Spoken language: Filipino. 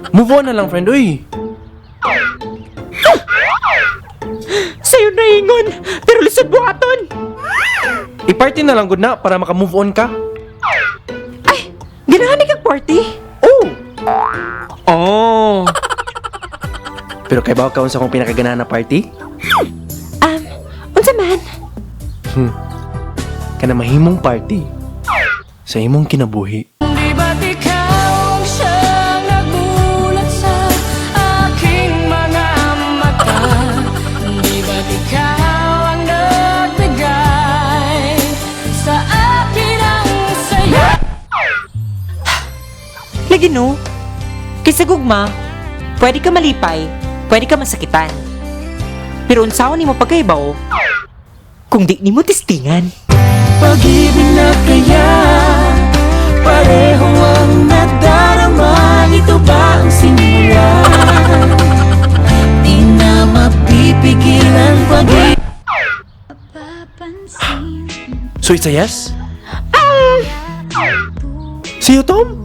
Move on na lang, friend, uy. Sa'yo na ingon, pero lisod buhaton. I-party na lang, good na, para maka-move on ka. Ay, ganahan kag party? Oh! Oh! Pero kay bawa ka sa akong pinakaganahan na party? Unsa man? Kana mahimong party sa imong kinabuhi. Di ba't ikaw ang siyang nagulat sa aking mga mata? Di ba't ikaw ang nagbigay sa akin ang saya? Lagi no? Kaysa gugma, pwede ka malipay, pwede ka masakitan. Pero unsaon nimo pagkaibaw kung di nimo testingan? Pag-ibig na kaya pareho ang nadarama. Ito ba ang simula? Di na mapipigilan pag-ibig. So it's a yes? See you, Tom?